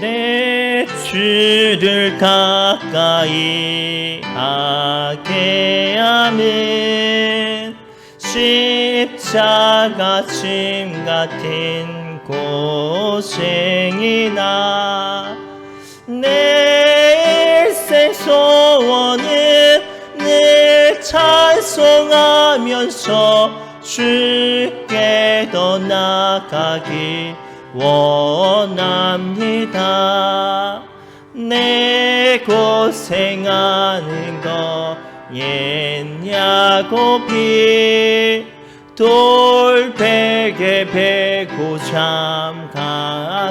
내 주를 가까이 하게 함은 십자가 짐 같은 고생이나 내 일생 소원은 늘 찬송하면서 주께 더 나아가기 원합니다. 내 고생하는 거 옛냐고 비 돌베개 베고 잠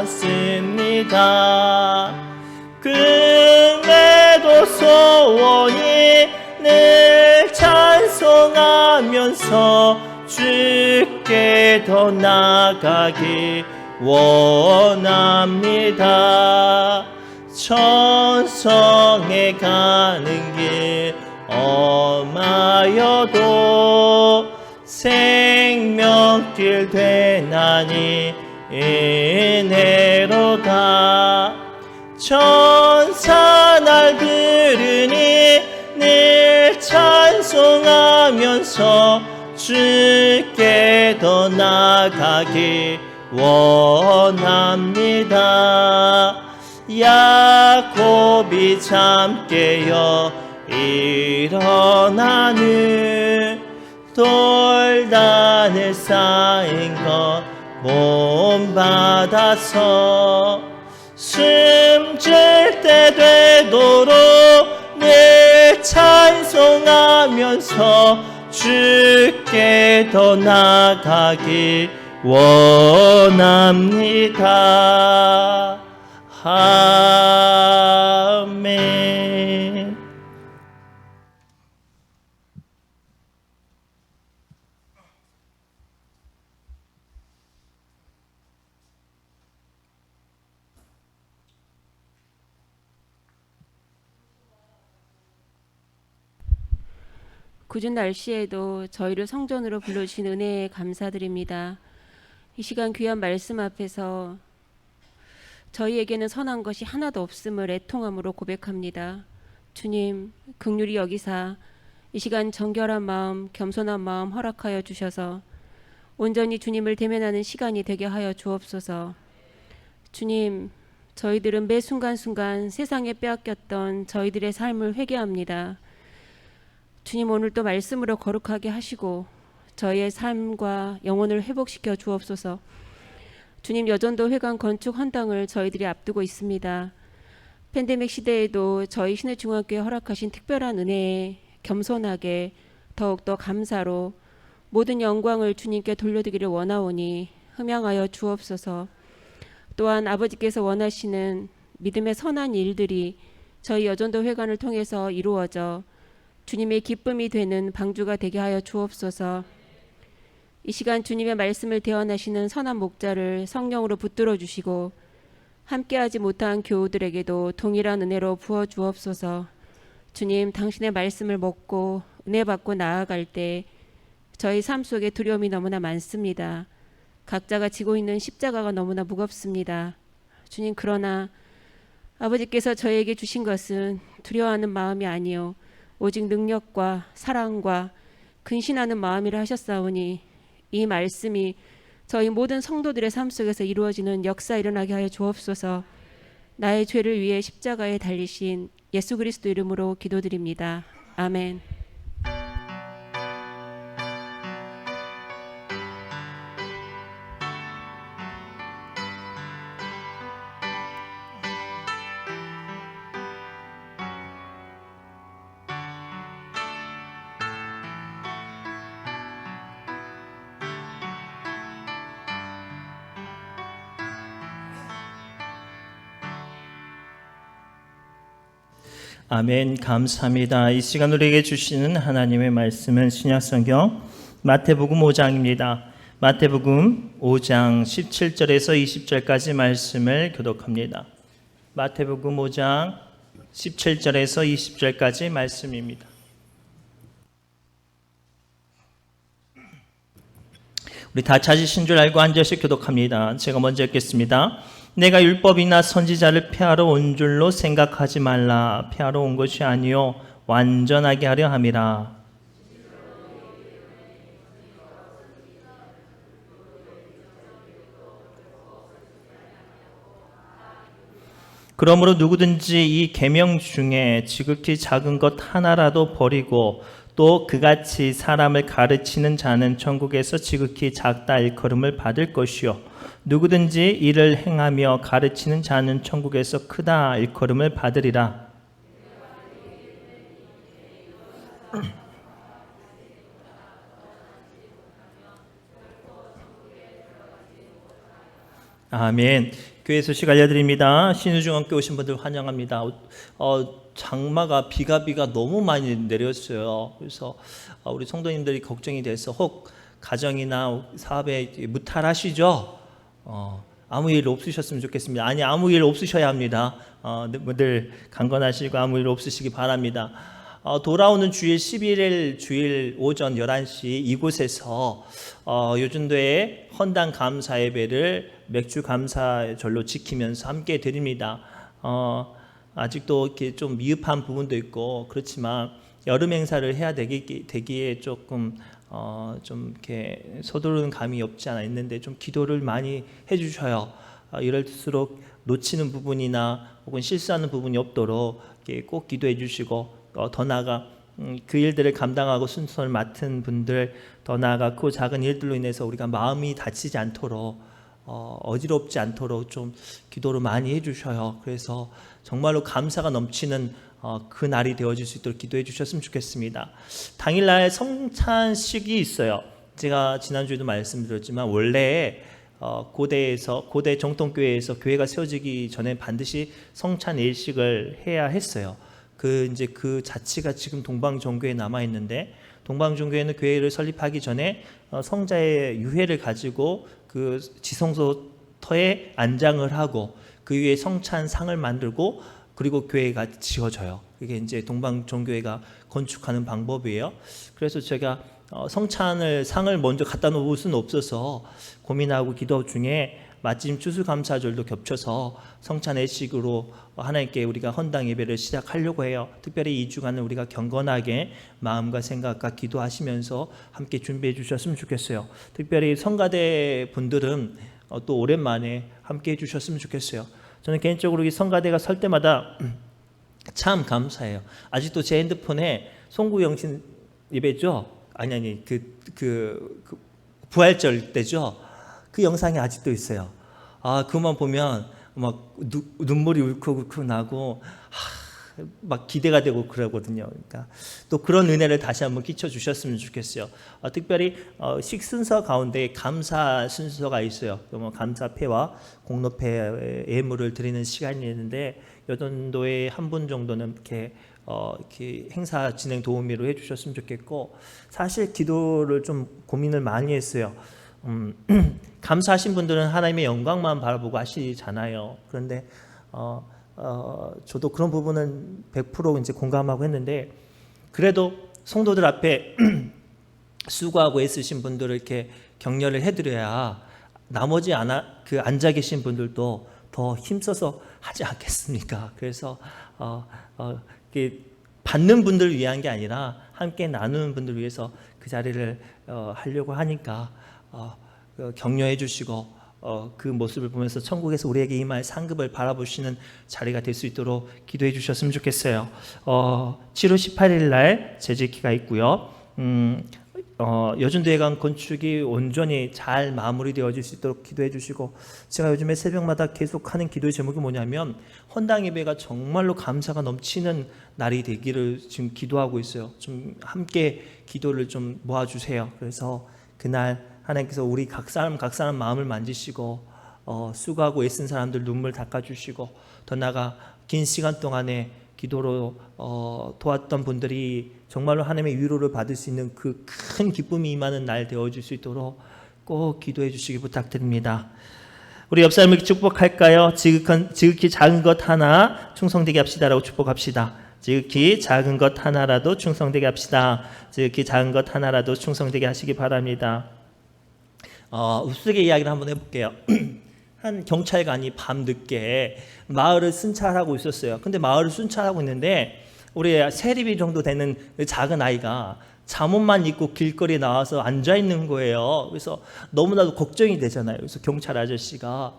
갔습니다. 그래도 소원이 늘 찬송하면서 주께 더 나아가기 원합니다. 천성에 가는 길 험하여도 생명길 되나니 은혜로다. 천사 날 부르니 늘 찬송하면서 주께 더 나아가기 원합니다. 야곱이 잠 깨어 일어나는 돌단을 쌓인 것 본받아서 숨질 때 되도록 늘 찬송하면서 주께 더 나아가기 원합니다. 아멘. 궂은 날씨에도 저희를 성전으로 불러주신 은혜에 감사드립니다. 이 시간 귀한 말씀 앞에서 저희에게는 선한 것이 하나도 없음을 애통함으로 고백합니다. 주님, 긍휼히 여기사 이 시간 정결한 마음, 겸손한 마음 허락하여 주셔서 온전히 주님을 대면하는 시간이 되게 하여 주옵소서. 주님, 저희들은 매 순간순간 세상에 빼앗겼던 저희들의 삶을 회개합니다. 주님, 오늘도 말씀으로 거룩하게 하시고 저희의 삶과 영혼을 회복시켜 주옵소서. 주님, 여전도 회관 건축 헌당을 저희들이 앞두고 있습니다. 팬데믹 시대에도 저희 신해중학교에 허락하신 특별한 은혜에 겸손하게 더욱더 감사로 모든 영광을 주님께 돌려드리기를 원하오니 흠양하여 주옵소서. 또한 아버지께서 원하시는 믿음의 선한 일들이 저희 여전도 회관을 통해서 이루어져 주님의 기쁨이 되는 방주가 되게 하여 주옵소서. 이 시간 주님의 말씀을 대언하시는 선한 목자를 성령으로 붙들어 주시고 함께하지 못한 교우들에게도 동일한 은혜로 부어 주옵소서. 주님, 당신의 말씀을 먹고 은혜 받고 나아갈 때 저희 삶 속에 두려움이 너무나 많습니다. 각자가 지고 있는 십자가가 너무나 무겁습니다. 주님, 그러나 아버지께서 저희에게 주신 것은 두려워하는 마음이 아니요 오직 능력과 사랑과 근신하는 마음이라 하셨사오니 이 말씀이 저희 모든 성도들의 삶 속에서 이루어지는 역사 일어나게 하여 주옵소서. 나의 죄를 위해 십자가에 달리신 예수 그리스도 이름으로 기도드립니다. 아멘. 아멘. 감사합니다. 이 시간 우리에게 주시는 하나님의 말씀은 신약성경 마태복음 5장입니다. 마태복음 5장 17절에서 20절까지 말씀을 교독합니다. 마태복음 5장 17절에서 20절까지 말씀입니다. 우리 다 찾으신 줄 알고 앉아서 교독합니다. 제가 먼저 읽겠습니다. 내가 율법이나 선지자를 폐하러 온 줄로 생각하지 말라. 폐하러 온 것이 아니요 완전하게 하려 함이라. 그러므로 누구든지 이 계명 중에 지극히 작은 것 하나라도 버리고 또 그같이 사람을 가르치는 자는 천국에서 지극히 작다 일컬음을 받을 것이요 누구든지 이를 행하며 가르치는 자는 천국에서 크다 일컬음을 받으리라. 아멘. 교회 소식 알려드립니다. 신우중학교 오신 분들 환영합니다. 장마가 비가 너무 많이 내렸어요. 그래서 우리 성도님들이 걱정이 돼서 혹 가정이나 사업에 무탈하시죠? 아무 일 없으셨으면 좋겠습니다. 아니, 아무 일 없으셔야 합니다. 늘 강건하시고 아무 일 없으시기 바랍니다. 돌아오는 주일 11일 주일 오전 11시 이곳에서 요즘도의 헌당 감사 예배를 맥주 감사절로 지키면서 함께 드립니다. 아직도 이렇게 좀 미흡한 부분도 있고 그렇지만 여름 행사를 해야 되기에 조금 좀 이렇게 서두르는 감이 없지 않아 있는데 좀 기도를 많이 해주셔요. 이럴수록 놓치는 부분이나 혹은 실수하는 부분이 없도록 꼭 기도해 주시고 더 나아가 그 일들을 감당하고 순서를 맡은 분들 더 나아가 그 작은 일들로 인해서 우리가 마음이 다치지 않도록 어지럽지 않도록 좀 기도를 많이 해주셔요. 그래서 정말로 감사가 넘치는 그 날이 되어질 수 있도록 기도해 주셨으면 좋겠습니다. 당일날 성찬식이 있어요. 제가 지난주에도 말씀드렸지만 원래 고대 정통교회에서 교회가 세워지기 전에 반드시 성찬 일식을 해야 했어요. 그 자치가 지금 동방정교회에 남아 있는데 동방정교회는 교회를 설립하기 전에 성자의 유해를 가지고 그 지성소터에 안장을 하고 그 위에 성찬상을 만들고 그리고 교회가 지어져요. 이게 이제 동방정교회가 건축하는 방법이에요. 그래서 제가 상을 먼저 갖다 놓을 수는 없어서 고민하고 기도 중에 마침 추수감사절도 겹쳐서 성찬 예식으로 하나님께 우리가 헌당 예배를 시작하려고 해요. 특별히 2주간은 우리가 경건하게 마음과 생각과 기도하시면서 함께 준비해 주셨으면 좋겠어요. 특별히 성가대 분들은 또 오랜만에 함께 해 주셨으면 좋겠어요. 저는 개인적으로 이 성가대가 설 때마다 참 감사해요. 아직도 제 핸드폰에 송구영신 예배죠? 그 부활절 때죠? 그 영상이 아직도 있어요. 그만 보면 막 눈물이 울컥울컥 나고 막 기대가 되고 그러거든요. 그러니까 또 그런 은혜를 다시 한번 끼쳐 주셨으면 좋겠어요. 특별히 식순서 가운데 감사 순서가 있어요. 감사패와 공로패 예물을 드리는 시간이 있는데 여전도에 한 분 정도는 이렇게 행사 진행 도우미로 해주셨으면 좋겠고 사실 기도를 좀 고민을 많이 했어요. 감사하신 분들은 하나님의 영광만 바라보고 하시잖아요. 그런데 저도 그런 부분은 100% 이제 공감하고 했는데 그래도 성도들 앞에 수고하고 애쓰신 분들을 이렇게 격려를 해드려야 나머지 앉아 계신 분들도 더 힘써서 하지 않겠습니까? 그래서 받는 분들을 위한 게 아니라 함께 나누는 분들을 위해서 그 자리를 하려고 하니까 격려해 주시고 그 모습을 보면서 천국에서 우리에게 임할 상급을 바라보시는 자리가 될 수 있도록 기도해 주셨으면 좋겠어요. 7월 18일 날 재직기가 있고요. 여준대회관 건축이 온전히 잘 마무리되어질 수 있도록 기도해 주시고 제가 요즘에 새벽마다 계속하는 기도의 제목이 뭐냐면 헌당 예배가 정말로 감사가 넘치는 날이 되기를 지금 기도하고 있어요. 좀 함께 기도를 좀 모아주세요. 그래서 그날 하나님께서 우리 각 사람 마음을 만지시고 수고하고 애쓴 사람들 눈물 닦아주시고 더 나아가 긴 시간 동안에 기도로 도왔던 분들이 정말로 하나님의 위로를 받을 수 있는 그 큰 기쁨이 임하는 날 되어줄 수 있도록 꼭 기도해 주시기 부탁드립니다. 우리 옆 사람에게 축복할까요? 지극히 작은 것 하나 충성되게 합시다라고 축복합시다. 지극히 작은 것 하나라도 충성되게 합시다. 지극히 작은 것 하나라도 충성되게 하시기 바랍니다. 우스갯 이야기를 한번 해볼게요. 한 경찰관이 밤늦게 마을을 순찰하고 있었어요. 근데 마을을 순찰하고 있는데 우리 세리비 정도 되는 작은 아이가 잠옷만 입고 길거리에 나와서 앉아 있는 거예요. 그래서 너무나도 걱정이 되잖아요. 그래서 경찰 아저씨가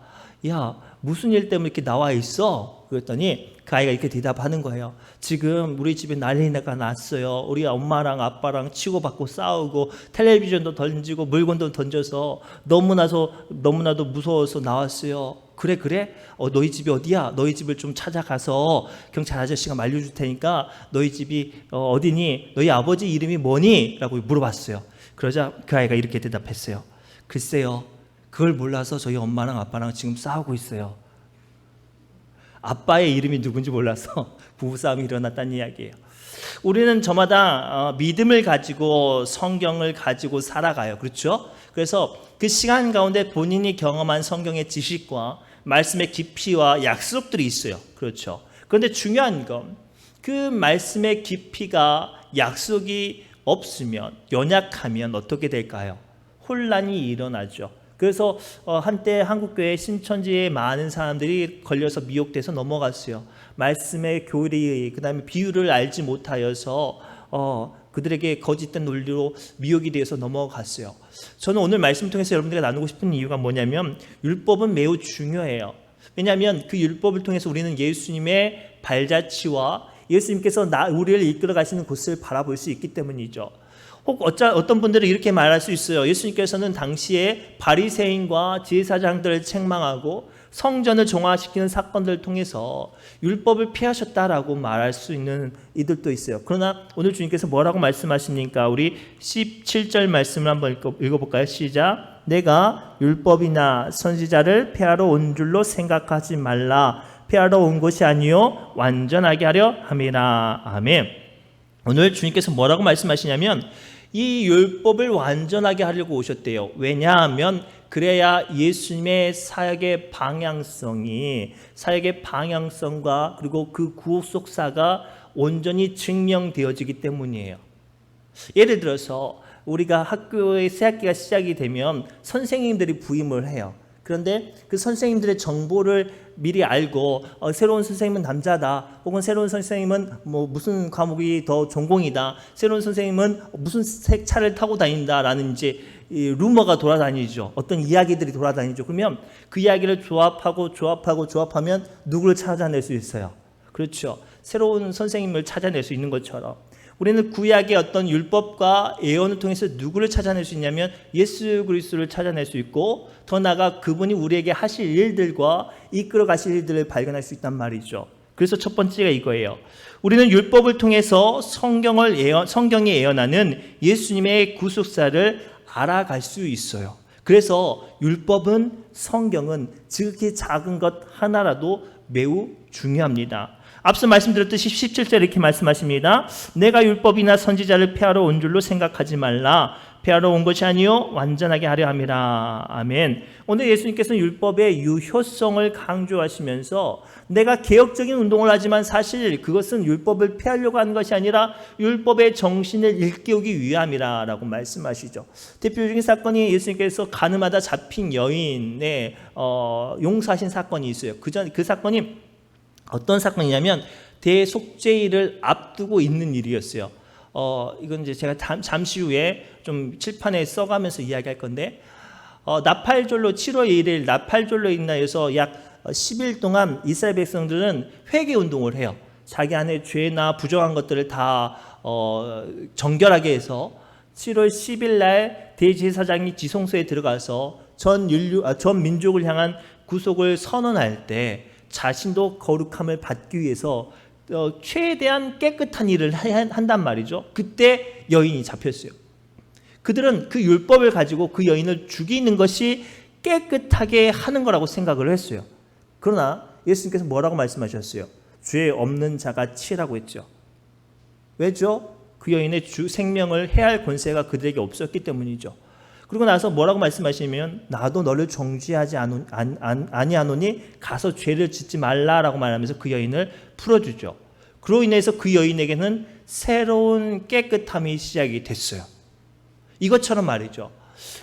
야, 무슨 일 때문에 이렇게 나와 있어? 그랬더니 그 아이가 이렇게 대답하는 거예요. 지금 우리 집에 난리가 났어요. 우리 엄마랑 아빠랑 치고받고 싸우고 텔레비전도 던지고 물건도 던져서 너무나도 무서워서 나왔어요. 그래? 너희 집이 어디야? 너희 집을 좀 찾아가서 경찰 아저씨가 말려줄 테니까 너희 집이 어디니? 너희 아버지 이름이 뭐니? 라고 물어봤어요. 그러자 그 아이가 이렇게 대답했어요. 글쎄요, 그걸 몰라서 저희 엄마랑 아빠랑 지금 싸우고 있어요. 아빠의 이름이 누군지 몰라서 부부싸움이 일어났다는 이야기예요. 우리는 저마다 믿음을 가지고 성경을 가지고 살아가요. 그렇죠? 그래서 그 시간 가운데 본인이 경험한 성경의 지식과 말씀의 깊이와 약속들이 있어요. 그렇죠? 그런데 중요한 건 그 말씀의 깊이가 약속이 없으면, 연약하면 어떻게 될까요? 혼란이 일어나죠. 그래서 한때 한국교회 신천지에 많은 사람들이 걸려서 미혹돼서 넘어갔어요. 말씀의 교리, 그 다음에 비유를 알지 못하여서 그들에게 거짓된 논리로 미혹이 되어서 넘어갔어요. 저는 오늘 말씀 통해서 여러분들과 나누고 싶은 이유가 뭐냐면 율법은 매우 중요해요. 왜냐하면 그 율법을 통해서 우리는 예수님의 발자취와 예수님께서 우리를 이끌어 가시는 곳을 바라볼 수 있기 때문이죠. 혹 어떤 분들은 이렇게 말할 수 있어요. 예수님께서는 당시에 바리새인과 제사장들을 책망하고 성전을 정화시키는 사건들을 통해서 율법을 피하셨다라고 말할 수 있는 이들도 있어요. 그러나 오늘 주님께서 뭐라고 말씀하십니까? 우리 17절 말씀을 한번 읽어볼까요? 시작. 내가 율법이나 선지자를 폐하러 온 줄로 생각하지 말라. 폐하러 온 것이 아니요 완전하게 하려 함이라. 아멘. 오늘 주님께서 뭐라고 말씀하시냐면 이 율법을 완전하게 하려고 오셨대요. 왜냐하면 그래야 예수님의 사역의 방향성과 그리고 그 구속사가 온전히 증명되어지기 때문이에요. 예를 들어서 우리가 학교의 새학기가 시작이 되면 선생님들이 부임을 해요. 그런데 그 선생님들의 정보를 미리 알고 새로운 선생님은 남자다, 혹은 새로운 선생님은 무슨 과목이 더 전공이다, 새로운 선생님은 무슨 색 차를 타고 다닌다라는 이제 루머가 돌아다니죠. 어떤 이야기들이 돌아다니죠. 그러면 그 이야기를 조합하면 누구를 찾아낼 수 있어요? 그렇죠. 새로운 선생님을 찾아낼 수 있는 것처럼 우리는 구약의 어떤 율법과 예언을 통해서 누구를 찾아낼 수 있냐면 예수 그리스도를 찾아낼 수 있고, 더 나아가 그분이 우리에게 하실 일들과 이끌어 가실 일들을 발견할 수 있단 말이죠. 그래서 첫 번째가 이거예요. 우리는 율법을 통해서 성경이 예언하는 예수님의 구속사를 알아갈 수 있어요. 그래서 율법은, 성경은 지극히 작은 것 하나라도 매우 중요합니다. 앞서 말씀드렸듯이 17절 이렇게 말씀하십니다. 내가 율법이나 선지자를 폐하러 온 줄로 생각하지 말라. 폐하러 온 것이 아니요 완전하게 하려 함이라. 아멘. 오늘 예수님께서는 율법의 유효성을 강조하시면서 내가 개혁적인 운동을 하지만 사실 그것은 율법을 폐하려고 하는 것이 아니라 율법의 정신을 일깨우기 위함이라 라고 말씀하시죠. 대표적인 사건이 예수님께서 가늠하다 잡힌 여인의 용서하신 사건이 있어요. 그 사건이 어떤 사건이냐면 대속죄일을 앞두고 있는 일이었어요. 이건 이제 제가 잠시 후에 좀 칠판에 써가면서 이야기할 건데, 나팔절로 7월 1일 나팔절로 인하여서 약 10일 동안 이스라엘 백성들은 회개 운동을 해요. 자기 안에 죄나 부정한 것들을 다 정결하게 해서 7월 10일 날 대제사장이 지성소에 들어가서 전 민족을 향한 구속을 선언할 때 자신도 거룩함을 받기 위해서 최대한 깨끗한 일을 한단 말이죠. 그때 여인이 잡혔어요. 그들은 그 율법을 가지고 그 여인을 죽이는 것이 깨끗하게 하는 거라고 생각을 했어요. 그러나 예수님께서 뭐라고 말씀하셨어요? 죄 없는 자가 치라고 했죠. 왜죠? 그 여인의 생명을 해할 권세가 그들에게 없었기 때문이죠. 그리고 나서 뭐라고 말씀하시면 나도 너를 정죄하지 아니하노니 가서 죄를 짓지 말라라고 말하면서 그 여인을 풀어주죠. 그로 인해서 그 여인에게는 새로운 깨끗함이 시작이 됐어요. 이것처럼 말이죠.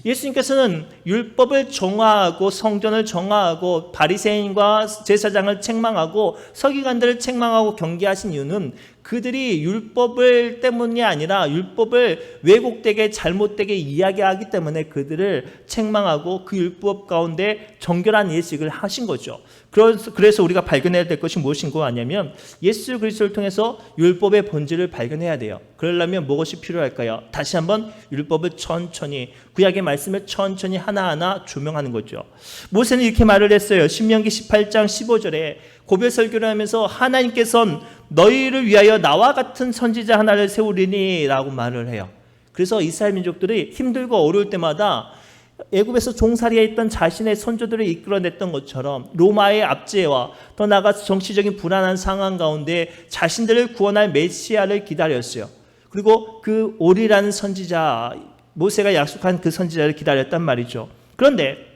예수님께서는 율법을 정화하고 성전을 정화하고 바리새인과 제사장을 책망하고 서기관들을 책망하고 경계하신 이유는 그들이 율법을 때문이 아니라 율법을 왜곡되게 잘못되게 이야기하기 때문에 그들을 책망하고 그 율법 가운데 정결한 예식을 하신 거죠. 그래서 우리가 발견해야 될 것이 무엇인 거 아니냐면 예수 그리스도를 통해서 율법의 본질을 발견해야 돼요. 그러려면 무엇이 필요할까요? 다시 한번 율법을 천천히, 구약의 말씀을 천천히 하나하나 조명하는 거죠. 모세는 이렇게 말을 했어요. 신명기 18장 15절에 고별 설교를 하면서 하나님께서는 너희를 위하여 나와 같은 선지자 하나를 세우리니 라고 말을 해요. 그래서 이스라엘 민족들이 힘들고 어려울 때마다 애굽에서 종살이에 있던 자신의 선조들을 이끌어냈던 것처럼 로마의 압제와 더 나아가서 정치적인 불안한 상황 가운데 자신들을 구원할 메시아를 기다렸어요. 그리고 그 오리라는 선지자, 모세가 약속한 그 선지자를 기다렸단 말이죠. 그런데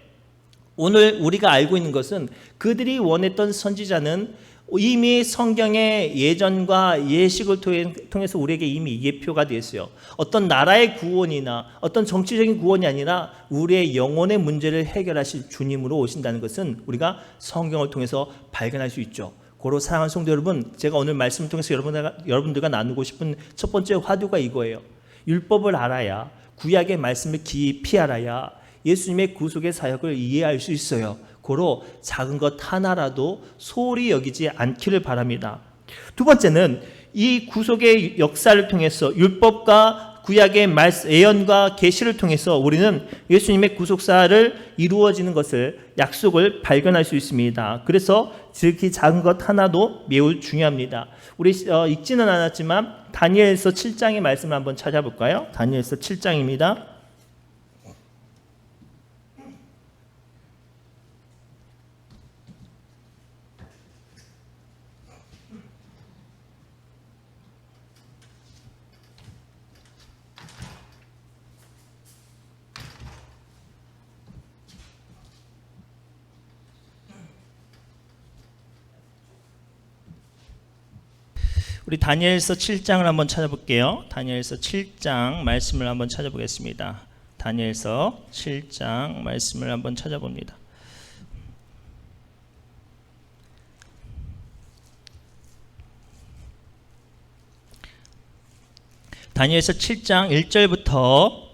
오늘 우리가 알고 있는 것은 그들이 원했던 선지자는 이미 성경의 예전과 예식을 통해서 우리에게 이미 예표가 되었어요. 어떤 나라의 구원이나 어떤 정치적인 구원이 아니라 우리의 영혼의 문제를 해결하실 주님으로 오신다는 것은 우리가 성경을 통해서 발견할 수 있죠. 고로 사랑하는 성도 여러분, 제가 오늘 말씀을 통해서 여러분들과 나누고 싶은 첫 번째 화두가 이거예요. 율법을 알아야, 구약의 말씀을 깊이 알아야 예수님의 구속의 사역을 이해할 수 있어요. 고로 작은 것 하나라도 소홀히 여기지 않기를 바랍니다. 두 번째는 이 구속의 역사를 통해서 율법과 구약의 말씀, 예언과 계시를 통해서 우리는 예수님의 구속사를 이루어지는 것을, 약속을 발견할 수 있습니다. 그래서 지극히 작은 것 하나도 매우 중요합니다. 우리 읽지는 않았지만 다니엘서 7장의 말씀을 한번 찾아볼까요? 다니엘서 7장입니다. 우리 다니엘서 7장을 한번 찾아볼게요. 다니엘서 7장 말씀을 한번 찾아보겠습니다. 다니엘서 7장 말씀을 한번 찾아봅니다. 다니엘서 7장 1절부터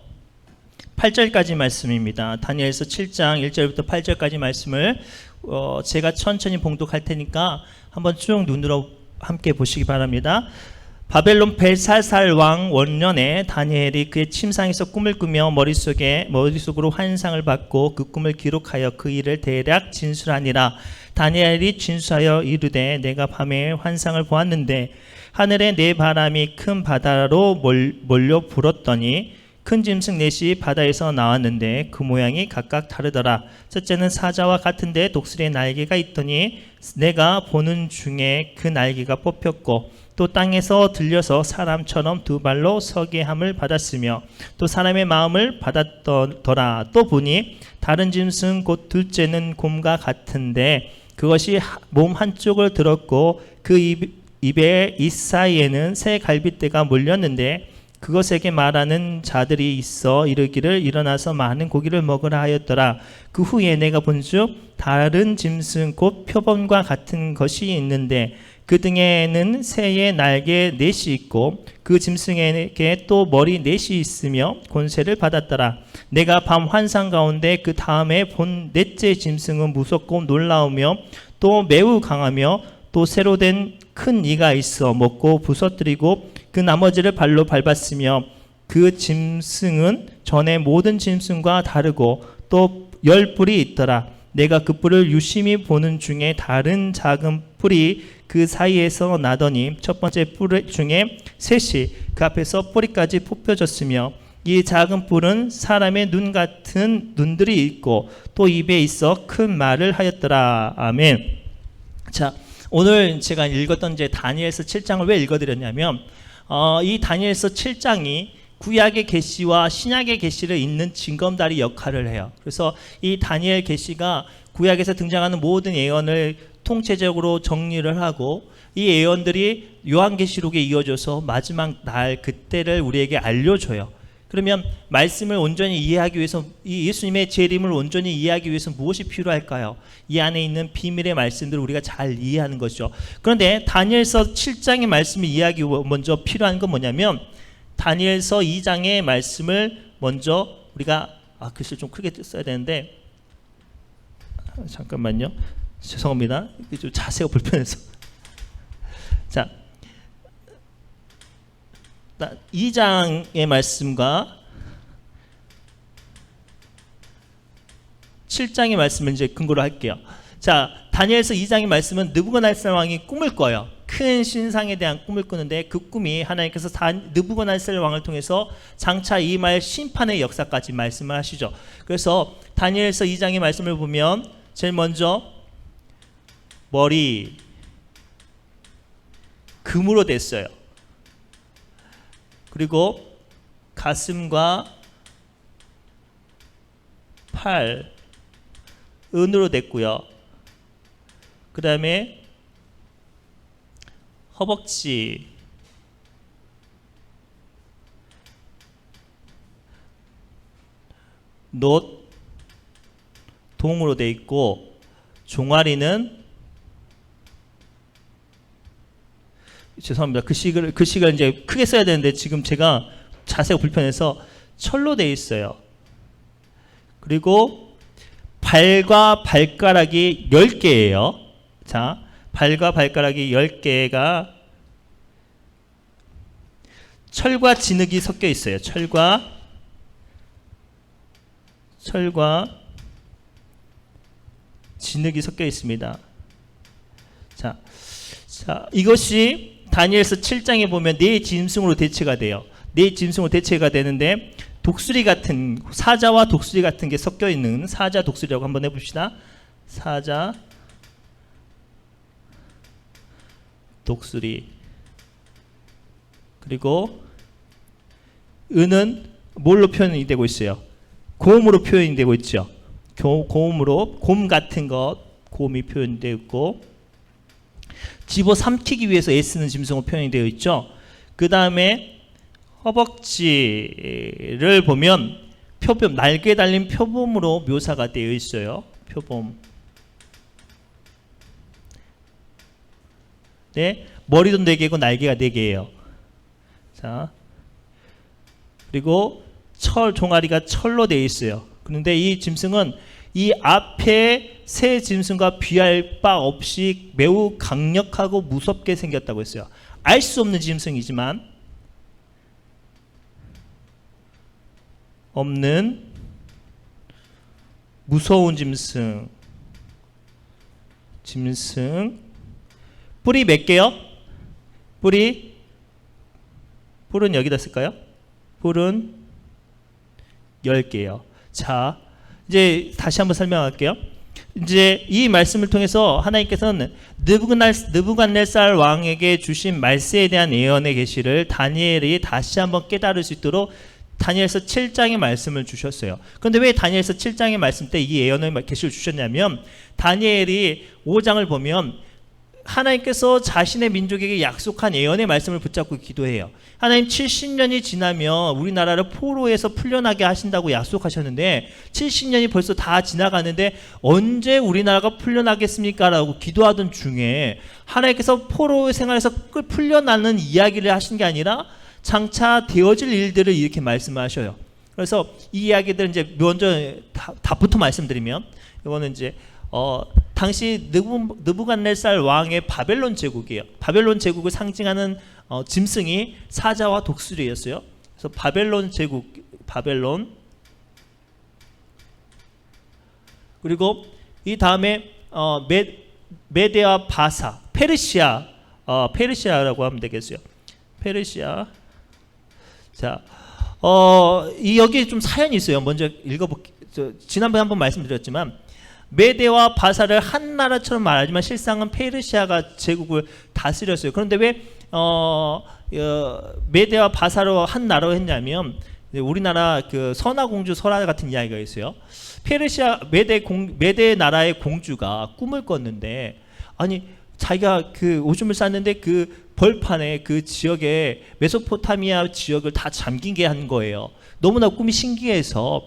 8절까지 말씀입니다. 다니엘서 7장 1절부터 8절까지 말씀을 제가 천천히 봉독할 테니까 한번 쭉 눈으로 함께 보시기 바랍니다. 바벨론 벨사살 왕 원년에 다니엘이 그의 침상에서 꿈을 꾸며 머릿속으로 환상을 받고 그 꿈을 기록하여 그 일을 대략 진술하니라. 다니엘이 진술하여 이르되 내가 밤에 환상을 보았는데 하늘에 네 바람이 큰 바다로 몰려 불었더니 큰 짐승 넷이 바다에서 나왔는데 그 모양이 각각 다르더라. 첫째는 사자와 같은데 독수리의 날개가 있더니 내가 보는 중에 그 날개가 뽑혔고 또 땅에서 들려서 사람처럼 두 발로 서게 함을 받았으며 또 사람의 마음을 받았더라. 또 보니 다른 짐승 곧 둘째는 곰과 같은데 그것이 몸 한쪽을 들었고 그 입에 이 사이에는 새 갈빗대가 몰렸는데 그것에게 말하는 자들이 있어 이르기를 일어나서 많은 고기를 먹으라 하였더라. 그 후에 내가 본즉 다른 짐승 곧 표범과 같은 것이 있는데 그 등에는 새의 날개 넷이 있고 그 짐승에게 또 머리 넷이 있으며 권세를 받았더라. 내가 밤 환상 가운데 그 다음에 본 넷째 짐승은 무섭고 놀라우며 또 매우 강하며 또 새로 된 큰 이가 있어 먹고 부서뜨리고 그 나머지를 발로 밟았으며 그 짐승은 전에 모든 짐승과 다르고 또 10뿔이 있더라. 내가 그 뿔을 유심히 보는 중에 다른 작은 뿔이 그 사이에서 나더니 첫 번째 뿔 중에 셋이 그 앞에서 뿌리까지 뽑혀졌으며 이 작은 뿔은 사람의 눈 같은 눈들이 있고 또 입에 있어 큰 말을 하였더라. 아멘. 자, 오늘 제가 읽었던 이제 다니엘서 7장을 왜 읽어드렸냐면 이 다니엘서 7장이 구약의 계시와 신약의 계시를 잇는 징검다리 역할을 해요. 그래서 이 다니엘 계시가 구약에서 등장하는 모든 예언을 통체적으로 정리를 하고 이 예언들이 요한계시록에 이어져서 마지막 날 그때를 우리에게 알려줘요. 그러면 말씀을 온전히 이해하기 위해서, 이 예수님의 재림을 온전히 이해하기 위해서 무엇이 필요할까요? 이 안에 있는 비밀의 말씀들을 우리가 잘 이해하는 것이죠. 그런데 다니엘서 7장의 말씀을 이해하기 먼저 필요한 건 뭐냐면, 다니엘서 2장의 말씀을 먼저 우리가 글씨를 좀 크게 써야 되는데, 잠깐만요. 죄송합니다. 이게 좀 자세가 불편해서. 자, 2장의 말씀과 7장의 말씀을 이제 근거로 할게요. 자, 다니엘서 2장의 말씀은 느부갓네살 왕이 꿈을 꿔요. 큰 신상에 대한 꿈을 꾸는데, 그 꿈이 하나님께서 느부갓네살 왕을 통해서 장차 임할 심판의 역사까지 말씀을 하시죠. 그래서 다니엘서 2장의 말씀을 보면 제일 먼저 머리 금으로 됐어요. 그리고 가슴과 팔 은으로 됐고요. 그 다음에 허벅지 놋 동으로 돼 있고, 종아리는, 죄송합니다. 글씨가 이제 크게 써야 되는데 지금 제가 자세가 불편해서 철로 돼 있어요. 그리고 발과 발가락이 10개예요. 자, 발과 발가락이 10개가 철과 진흙이 섞여 있어요. 철과 진흙이 섞여 있습니다. 자, 이것이 다니엘서 7장에 보면 네 짐승으로 대체가 돼요. 네 짐승으로 대체가 되는데, 독수리 같은, 사자와 독수리 같은 게 섞여 있는 사자 독수리라고 한번 해봅시다. 사자 독수리. 그리고 은은 뭘로 표현이 되고 있어요? 곰으로 표현이 되고 있죠. 곰으로, 곰 같은 것, 곰이 표현되어 있고, 집어 삼키기 위해서 애쓰는 짐승으로 표현이 되어 있죠. 그 다음에 허벅지를 보면 표범, 날개 달린 표범으로 묘사가 되어 있어요. 표범. 네, 머리도 4개고 날개가 4개예요. 자, 그리고 종아리가 철로 되어 있어요. 그런데 이 짐승은 이 앞에 새 짐승과 비할 바 없이 매우 강력하고 무섭게 생겼다고 했어요. 알 수 없는 짐승이지만, 없는 무서운 짐승. 뿔이 몇 개요? 뿔은 여기다 쓸까요? 뿔은 10개요. 자, 이제 다시 한번 설명할게요. 이제 이 말씀을 통해서 하나님께서는 느부갓네살 왕에게 주신 말세에 대한 예언의 계시를 다니엘이 다시 한번 깨달을 수 있도록 다니엘서 7장의 말씀을 주셨어요. 그런데 왜 다니엘서 7장의 말씀 때 이 예언의 계시를 주셨냐면, 다니엘이 5장을 보면 하나님께서 자신의 민족에게 약속한 예언의 말씀을 붙잡고 기도해요. 하나님, 70년이 지나면 우리나라를 포로에서 풀려나게 하신다고 약속하셨는데 70년이 벌써 다 지나가는데 언제 우리나라가 풀려나겠습니까? 라고 기도하던 중에 하나님께서 포로 생활에서 풀려나는 이야기를 하신 게 아니라 장차 되어질 일들을 이렇게 말씀하셔요. 그래서 이 이야기들 이제 먼저 답부터 말씀드리면, 이거는 이제 당시 느부갓네살 왕의 바벨론 제국이에요. 바벨론 제국을 상징하는 짐승이 사자와 독수리였어요. 그래서 바벨론 제국, 바벨론. 그리고 이 다음에 메데와 바사, 페르시아라고 하면 되겠어요. 페르시아. 자, 여기 좀 사연이 있어요. 먼저 읽어볼게요. 지난번에 한번 말씀드렸지만, 메데와 바사를 한 나라처럼 말하지만 실상은 페르시아가 제국을 다스렸어요. 그런데 왜 메데와 바사로 한 나라로 했냐면, 우리나라 그 선화공주 설화 같은 이야기가 있어요. 페르시아 메데 나라의 공주가 꿈을 꿨는데, 아니 자기가 그 오줌을 쌌는데 그 벌판에 그 지역에 메소포타미아 지역을 다 잠긴 게 한 거예요. 너무나 꿈이 신기해서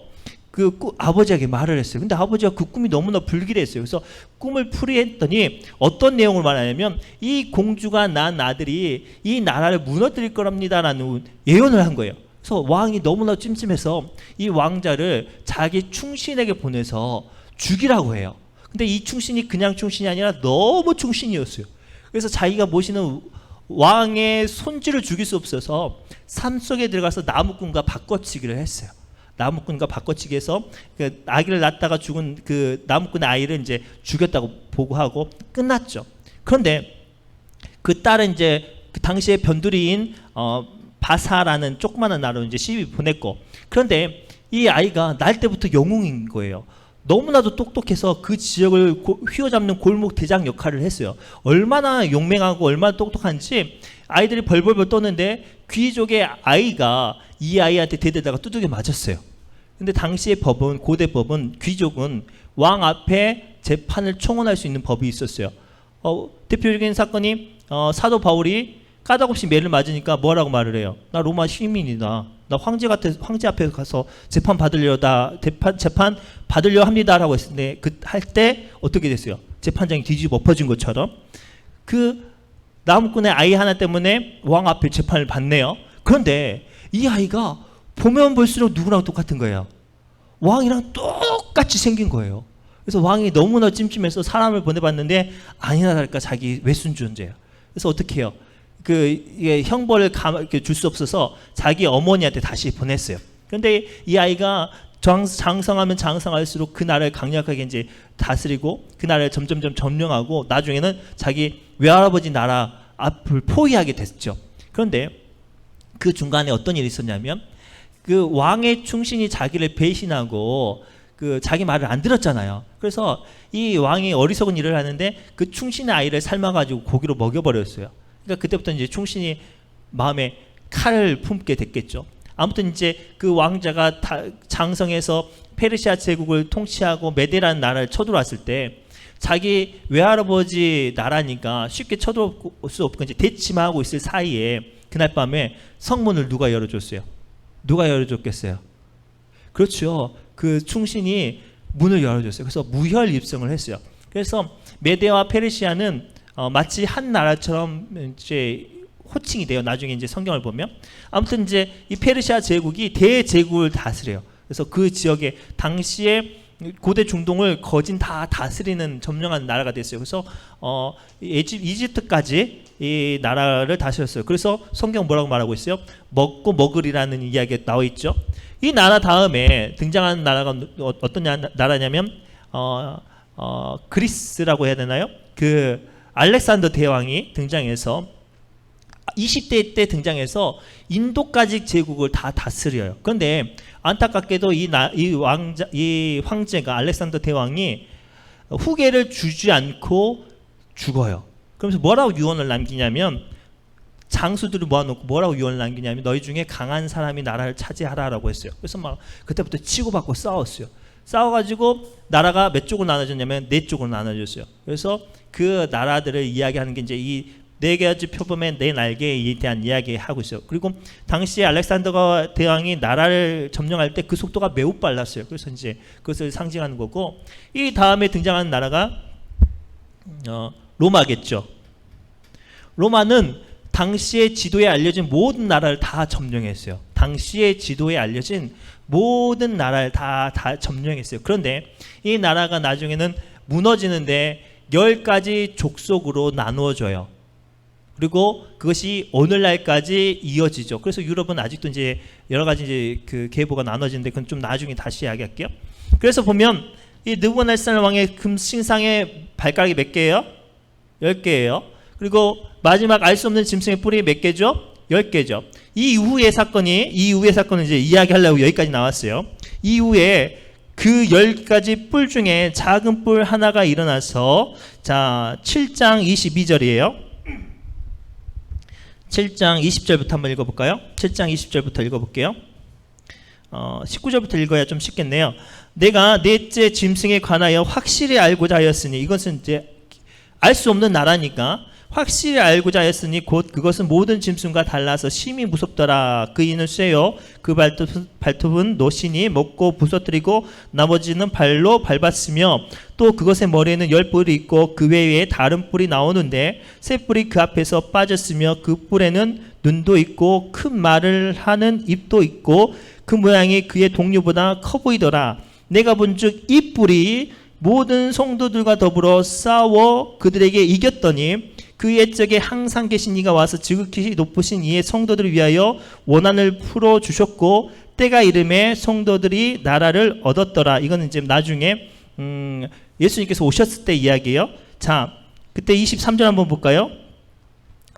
아버지에게 말을 했어요. 근데 아버지가 그 꿈이 너무나 불길했어요. 그래서 꿈을 풀이했더니 어떤 내용을 말하냐면 이 공주가 낳은 아들이 이 나라를 무너뜨릴 거랍니다라는 예언을 한 거예요. 그래서 왕이 너무나 찜찜해서 이 왕자를 자기 충신에게 보내서 죽이라고 해요. 근데 이 충신이 그냥 충신이 아니라 너무 충신이었어요. 그래서 자기가 모시는 왕의 손주를 죽일 수 없어서 산 속에 들어가서 나무꾼과 바꿔치기를 했어요. 나무꾼과 바꿔치기 해서 그 아기를 낳다가 죽은 그 나무꾼의 아이를 이제 죽였다고 보고하고 끝났죠. 그런데 그 딸은 이제 그 당시에 변두리인 바사라는 조그마한 나라로 이제 시위 보냈고, 그런데 이 아이가 날 때부터 영웅인 거예요. 너무나도 똑똑해서 그 지역을 휘어잡는 골목 대장 역할을 했어요. 얼마나 용맹하고 얼마나 똑똑한지 아이들이 벌벌벌 떠는데 귀족의 아이가 이 아이한테 대대다가 두들겨 맞았어요. 근데 당시의 법은, 고대 법은, 귀족은 왕 앞에 재판을 청원할 수 있는 법이 있었어요. 대표적인 사건이 사도 바울이 까닭없이 매를 맞으니까 뭐라고 말을 해요? 나 로마 시민이다. 나 황제 앞에 가서 재판 받으려 합니다라고 했는데 할 때 어떻게 됐어요? 재판장이 뒤집어 엎어진 것처럼 그 나무꾼의 아이 하나 때문에 왕 앞에 재판을 받네요. 그런데 이 아이가 보면 볼수록 누구랑 똑같은 거예요. 왕이랑 똑같이 생긴 거예요. 그래서 왕이 너무나 찜찜해서 사람을 보내봤는데 아니나 다를까 자기 외순주의예요. 그래서 어떻게 해요? 이게 형벌을 줄 수 없어서 자기 어머니한테 다시 보냈어요. 그런데 이 아이가 장성하면 장성할수록 그 나라를 강력하게 이제 다스리고 그 나라를 점점점 점령하고 나중에는 자기 외할아버지 나라 앞을 포위하게 됐죠. 그런데 그 중간에 어떤 일이 있었냐면 그 왕의 충신이 자기를 배신하고 그 자기 말을 안 들었잖아요. 그래서 이 왕이 어리석은 일을 하는데 그 충신의 아이를 삶아가지고 고기로 먹여버렸어요. 그러니까 그때부터 이제 충신이 마음에 칼을 품게 됐겠죠. 아무튼 이제 그 왕자가 장성해서 페르시아 제국을 통치하고 메데라는 나라를 쳐들어왔을 때 자기 외할아버지 나라니까 쉽게 쳐들어올 수 없고 이제 대치만 하고 있을 사이에 그날 밤에 성문을 누가 열어줬어요? 누가 열어줬겠어요? 그렇죠. 그 충신이 문을 열어줬어요. 그래서 무혈 입성을 했어요. 그래서 메데와 페르시아는 마치 한 나라처럼 이제 호칭이 돼요. 나중에 이제 성경을 보면 아무튼 이제 이 페르시아 제국이 대제국을 다스려요. 그래서 그 지역에 당시에 고대 중동을 거진 다 다스리는 점령한 나라가 됐어요. 그래서 이집트까지 이 나라를 다스렸어요. 그래서 성경 뭐라고 말하고 있어요? 먹고 먹으리라는 이야기가 나와 있죠. 이 나라 다음에 등장하는 나라가 어떤 나라냐면 그리스라고 해야 되나요? 그 알렉산더 대왕이 등장해서 20대 때 등장해서 인도까지 제국을 다 다스려요. 그런데 안타깝게도 이 황제가 알렉산더 대왕이 후계를 주지 않고 죽어요. 그러면서 뭐라고 유언을 남기냐면 장수들을 모아놓고 뭐라고 유언을 남기냐면 너희 중에 강한 사람이 나라를 차지하라라고 했어요. 그래서 막 그때부터 치고받고 싸웠어요. 싸워가지고 나라가 몇 쪽으로 나눠졌냐면 4쪽으로 나눠졌어요. 그래서 그 나라들을 이야기하는 게 이제 이 4가지 표범의 4날개에 대한 이야기하고 있어요. 그리고 당시에 알렉산더 대왕이 나라를 점령할 때 그 속도가 매우 빨랐어요. 그래서 이제 그것을 상징하는 거고 이 다음에 등장하는 나라가 로마겠죠. 로마는 당시의 지도에 알려진 모든 나라를 다 점령했어요. 당시의 지도에 알려진 모든 나라를 다 점령했어요. 그런데 이 나라가 나중에는 무너지는데 10가지 족속으로 나누어져요. 그리고 그것이 오늘날까지 이어지죠. 그래서 유럽은 아직도 이제 여러 가지 이제 그 계보가 나눠지는데 그건 좀 나중에 다시 이야기할게요. 그래서 보면 이 느부갓네살 왕의 금 신상의 발가락이 몇 개예요? 10개예요. 그리고 마지막 알 수 없는 짐승의 뿔이 몇 개죠? 10개죠. 이 이후의 사건은 이제 이야기하려고 여기까지 나왔어요. 이후에 그 10가지 뿔 중에 작은 뿔 하나가 일어나서 자 7장 22절이에요. 7장 20절부터 한번 읽어볼까요? 7장 20절부터 읽어볼게요. 19절부터 읽어야 좀 쉽겠네요. 내가 넷째 짐승에 관하여 확실히 알고자 하였으니 이것은 이제 알 수 없는 나라니까 확실히 알고자 하였으니 곧 그것은 모든 짐승과 달라서 심히 무섭더라. 그 이는 쇠요 그 발톱은 노신이 먹고 부서뜨리고 나머지는 발로 밟았으며 또 그것의 머리에는 10뿔이 있고 그 외에 다른 뿔이 나오는데 새 뿔이 그 앞에서 빠졌으며 그 뿔에는 눈도 있고 큰 말을 하는 입도 있고 그 모양이 그의 동료보다 커 보이더라. 내가 본즉 이 뿔이 모든 성도들과 더불어 싸워 그들에게 이겼더니 그 옛적에 항상 계신 이가 와서 지극히 높으신 이의 성도들을 위하여 원한을 풀어 주셨고 때가 이름에 성도들이 나라를 얻었더라. 이거는 이제 나중에 예수님께서 오셨을 때 이야기예요. 자, 그때 23절 한번 볼까요?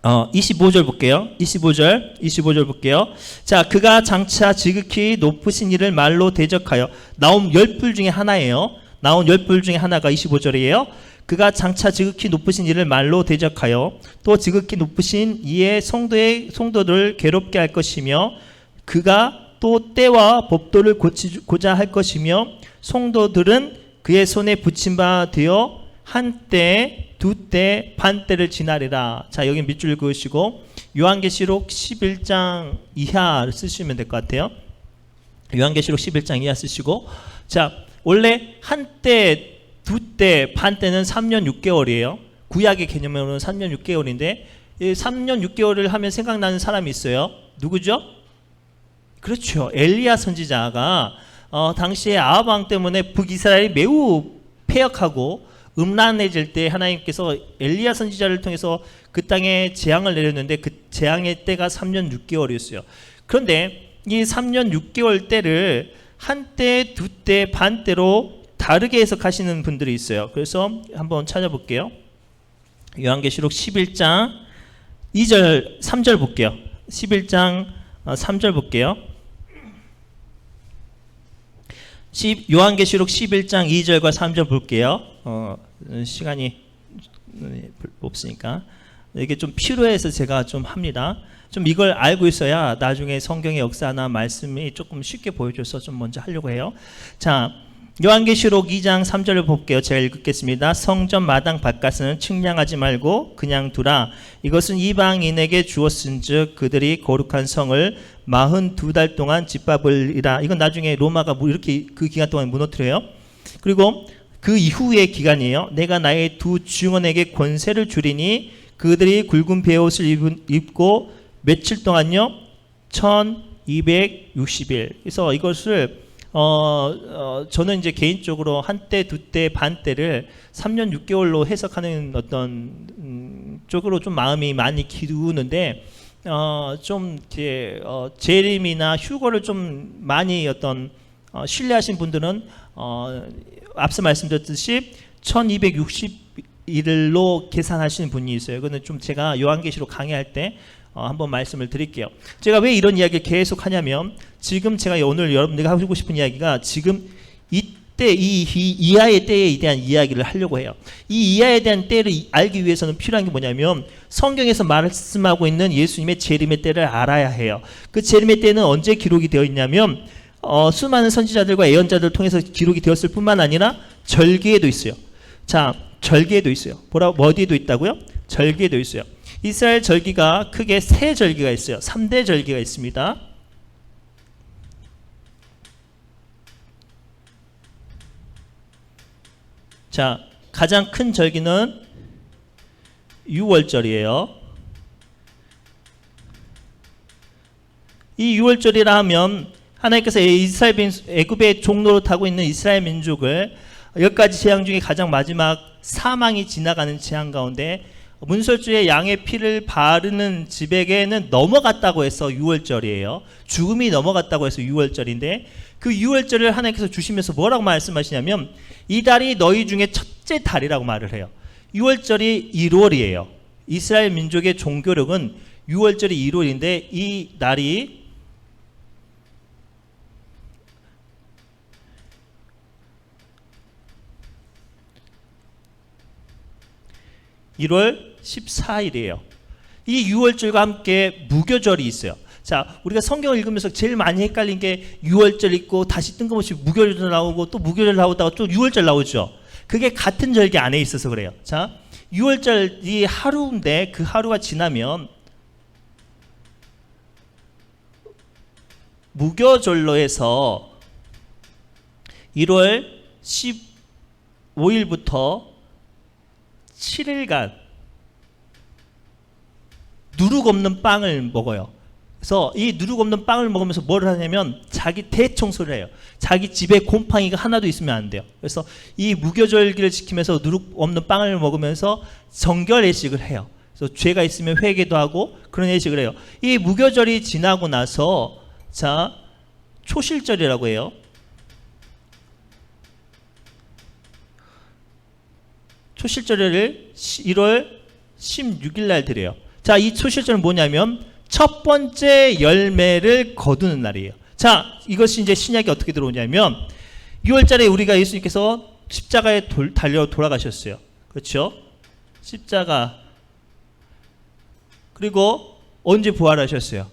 25절 볼게요. 25절 볼게요. 자, 그가 장차 지극히 높으신 이를 말로 대적하여 나온 10뿔 중에 하나예요. 나온 10뿔 중에 하나가 25절이에요. 그가 장차 지극히 높으신 이를 말로 대적하여 또 지극히 높으신 이의 성도들을 괴롭게 할 것이며 그가 또 때와 법도를 고치고자 할 것이며 성도들은 그의 손에 붙임 바 되어 한때 두때 반때를 지나리라. 자, 여기 밑줄 그으시고 요한계시록 11장 이하를 쓰시면 될 것 같아요. 요한계시록 11장 이하 쓰시고, 자, 원래 한때 두때 반때는 3년 6개월이에요. 구약의 개념으로는 3년 6개월인데 3년 6개월을 하면 생각나는 사람이 있어요. 누구죠? 그렇죠. 엘리야 선지자가 당시에 아합 왕 때문에 북이스라엘이 매우 패역하고 음란해질 때 하나님께서 엘리야 선지자를 통해서 그 땅에 재앙을 내렸는데 그 재앙의 때가 3년 6개월이었어요. 그런데 이 3년 6개월 때를 한때, 두때, 반때로 다르게 해석하시는 분들이 있어요. 그래서 한번 찾아볼게요. 요한계시록 11장 2절, 3절 볼게요. 11장 3절 볼게요. 요한계시록 11장 2절과 3절 볼게요. 시간이 없으니까 이게 좀 필요해서 제가 좀 합니다. 좀 이걸 알고 있어야 나중에 성경의 역사나 말씀이 조금 쉽게 보여줘서 좀 먼저 하려고 해요. 자, 요한계시록 2장 3절을 볼게요. 제가 읽겠습니다. 성전 마당 바깥은 측량하지 말고 그냥 두라. 이것은 이방인에게 주었은즉 그들이 거룩한 성을 42달 동안 짓밟으리라. 이건 나중에 로마가 이렇게 그 기간 동안 무너뜨려요. 그리고 그 이후의 기간이에요. 내가 나의 두 증언에게 권세를 주리니 그들이 굵은 베옷을 입고 며칠 동안요? 1260일. 그래서 이것을 저는 이제 개인적으로 한때, 두때, 반때를 3년 6개월로 해석하는 어떤 쪽으로 좀 마음이 많이 기우는데 좀 이제 재림이나 휴거를 좀 많이 어떤 신뢰하신 분들은 앞서 말씀드렸듯이 1260일로 계산하시는 분이 있어요. 그거는 좀 제가 요한계시록 강의할 때 한번 말씀을 드릴게요. 제가 왜 이런 이야기를 계속 하냐면 지금 제가 오늘 여러분들과 하고 싶은 이야기가 지금 이때 이 이하의 때에 대한 이야기를 하려고 해요. 이 이하에 대한 때를 알기 위해서는 필요한 게 뭐냐면 성경에서 말씀하고 있는 예수님의 재림의 때를 알아야 해요. 그 재림의 때는 언제 기록이 되어 있냐면 수많은 선지자들과 예언자들을 통해서 기록이 되었을 뿐만 아니라 절기에도 있어요. 자, 절기에도 있어요. 어디에도 있다고요? 절기에도 있어요. 이스라엘 절기가 크게 세 절기가 있어요. 3대 절기가 있습니다. 자, 가장 큰 절기는 6월절이에요. 이 6월절이라 하면 하나님께서 애굽의 종로로 타고 있는 이스라엘 민족을 10가지 재앙 중에 가장 마지막 사망이 지나가는 재앙 가운데 문설주에 양의 피를 바르는 집에게는 넘어갔다고 해서 6월절이에요. 죽음이 넘어갔다고 해서 6월절인데 그 6월절을 하나님께서 주시면서 뭐라고 말씀하시냐면 이 달이 너희 중에 첫째 달이라고 말을 해요. 6월절이 1월이에요. 이스라엘 민족의 종교력은 6월절이 1월인데 이 날이 (1월 14일이에요) 이 6월절과 함께 무교절이 있어요. 자, 우리가 성경을 읽으면서 제일 많이 헷갈린 게 6월절 있고 다시 뜬금없이 무교절 나오고 또 무교절 나오다가 또 6월절 나오죠. 그게 같은 절기 안에 있어서 그래요. 자, 6월절이 하루인데 그 하루가 지나면 무교절로 해서 1월 15일부터 7일간 누룩 없는 빵을 먹어요. 그래서 이 누룩 없는 빵을 먹으면서 뭘 하냐면 자기 대청소를 해요. 자기 집에 곰팡이가 하나도 있으면 안 돼요. 그래서 이 무교절기를 지키면서 누룩 없는 빵을 먹으면서 정결 예식을 해요. 그래서 죄가 있으면 회개도 하고 그런 예식을 해요. 이 무교절이 지나고 나서 자, 초실절이라고 해요. 초실절을 1월 16일 날 드려요. 자, 이 초실절은 뭐냐면 첫 번째 열매를 거두는 날이에요. 자, 이것이 이제 신약이 어떻게 들어오냐면 6월달에 우리가 예수님께서 십자가에 달려 돌아가셨어요. 그렇죠? 십자가. 그리고 언제 부활하셨어요?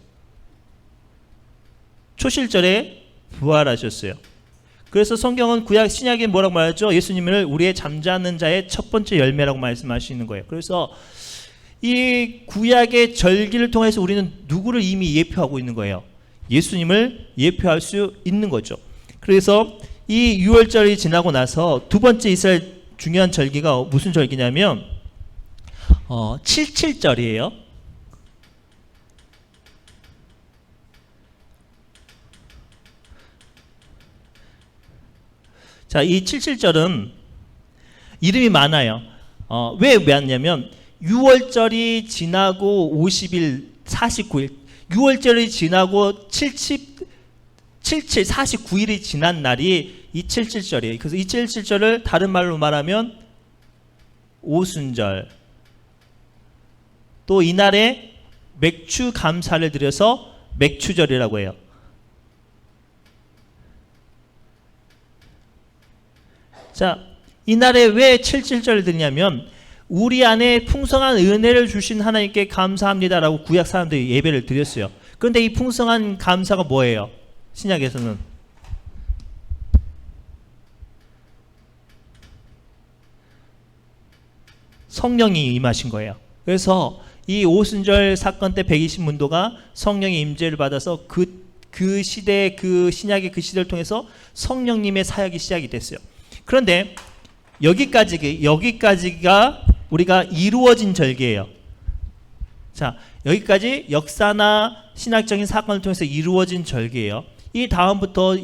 초실절에 부활하셨어요. 그래서 성경은 구약 신약에 뭐라고 말하죠? 예수님을 우리의 잠자는 자의 첫 번째 열매라고 말씀하시는 거예요. 그래서 이 구약의 절기를 통해서 우리는 누구를 이미 예표하고 있는 거예요? 예수님을 예표할 수 있는 거죠. 그래서 이 6월절이 지나고 나서 두 번째 이스라엘 중요한 절기가 무슨 절기냐면 77절이에요. 자, 이 77절은 이름이 많아요. 왜 많냐면 6월절이 지나고 50일, 49일, 6월절이 지나고 49일이 지난 날이 이 77절이에요. 그래서 이 77절을 다른 말로 말하면 오순절. 또 이날에 맥주 감사를 드려서 맥주절이라고 해요. 자, 이날에 왜 77절을 드리냐면 우리 안에 풍성한 은혜를 주신 하나님께 감사합니다라고 구약 사람들이 예배를 드렸어요. 그런데 이 풍성한 감사가 뭐예요? 신약에서는 성령이 임하신 거예요. 그래서 이 오순절 사건 때 120문도가 성령의 임재를 받아서 그 시대, 그 신약의 그 시대를 통해서 성령님의 사역이 시작이 됐어요. 그런데 여기까지가 우리가 이루어진 절기예요. 자, 여기까지 역사나 신학적인 사건을 통해서 이루어진 절기예요. 이 다음부터